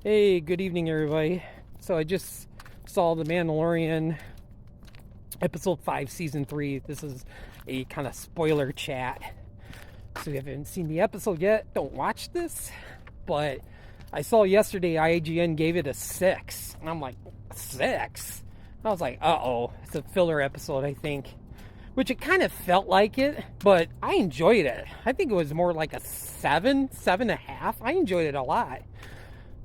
Hey, good evening, everybody. So I just saw The Mandalorian, episode 5, season 3. This is a kind of spoiler chat. So if you haven't seen the episode yet, don't watch this. But I saw yesterday IGN gave it a 6. And I'm like, 6? I was like, uh-oh. It's a filler episode, I think. Which it kind of felt like it, but I enjoyed it. I think it was more like a 7, 7.5. I enjoyed it a lot.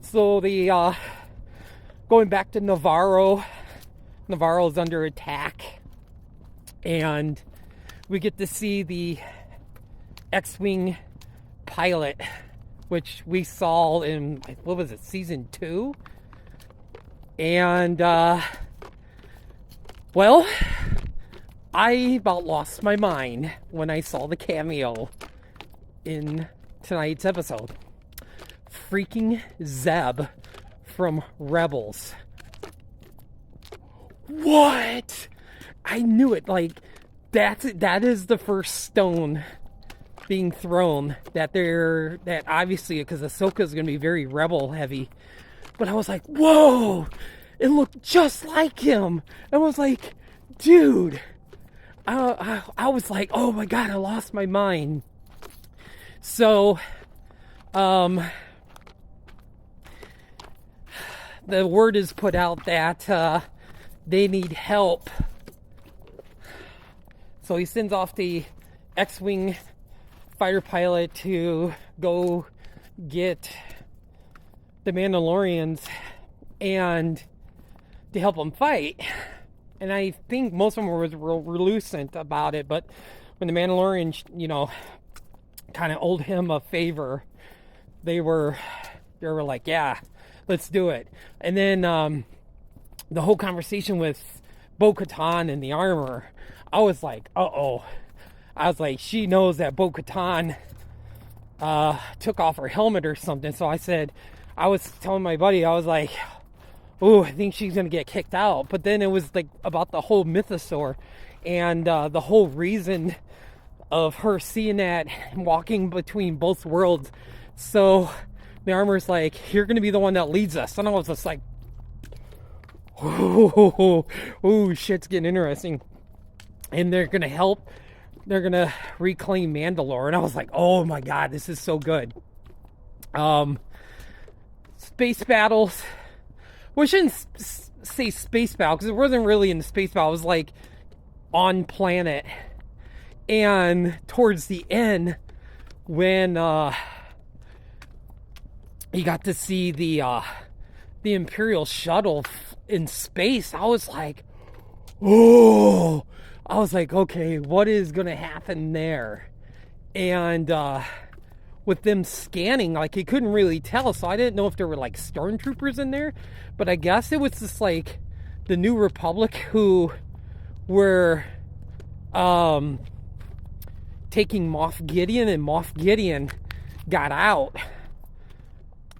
So the going back to Navarro's under attack, and we get to see the X-Wing pilot, which we saw in, what was it, season 2? And well, I about lost my mind when I saw the cameo in tonight's episode. Freaking Zeb from Rebels. What? I knew it. Like, that is the first stone being thrown that obviously, because Ahsoka is going to be very Rebel heavy. But I was like, whoa! It looked just like him. I was like, dude. I was like, oh my god, I lost my mind. So, the word is put out that they need help. So he sends off the X-Wing fighter pilot to go get the Mandalorians and to help them fight. And I think most of them were reluctant about it, but when the Mandalorians, kind of owed him a favor, they were like, yeah, let's do it. And then the whole conversation with Bo-Katan and the armor, I was like, uh-oh. I was like, she knows that Bo-Katan took off her helmet or something. So I was telling my buddy, I was like, oh, I think she's going to get kicked out. But then it was like about the whole mythosaur and the whole reason of her seeing that and walking between both worlds. So the armor's like, you're going to be the one that leads us. And I was just like, oh, shit's getting interesting. And they're going to help. They're going to reclaim Mandalore. And I was like, oh my god, this is so good. Space battles. Well, I shouldn't say space battle, because it wasn't really in the space battle. It was like on planet. And towards the end, when you got to see the Imperial shuttle in space, I was like, oh, I was like, okay, what is going to happen there? And with them scanning, like, you couldn't really tell, so I didn't know if there were like stormtroopers in there, but I guess it was just like the New Republic who were taking Moff Gideon, and Moff Gideon got out.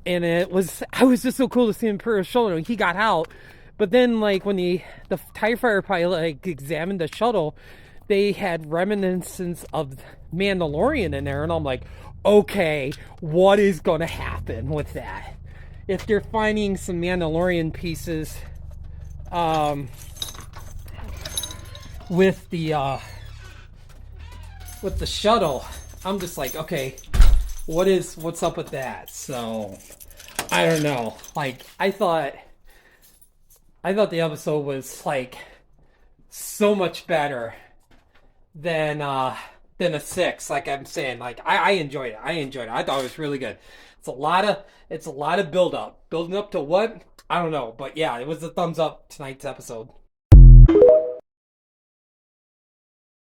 And I was just so cool to see Imperial shuttle. He got out, but then like when the TIE fighter pilot like examined the shuttle, they had reminiscence of Mandalorian in there, and I'm like, okay, what is going to happen with that? If they're finding some Mandalorian pieces, with the shuttle, I'm just like, okay, what's up with that? So I don't know. Like, I thought the episode was like so much better than a 6. Like I'm saying, like I enjoyed it. I thought it was really good. It's a lot of building up to what? I don't know, but yeah, it was a thumbs up tonight's episode.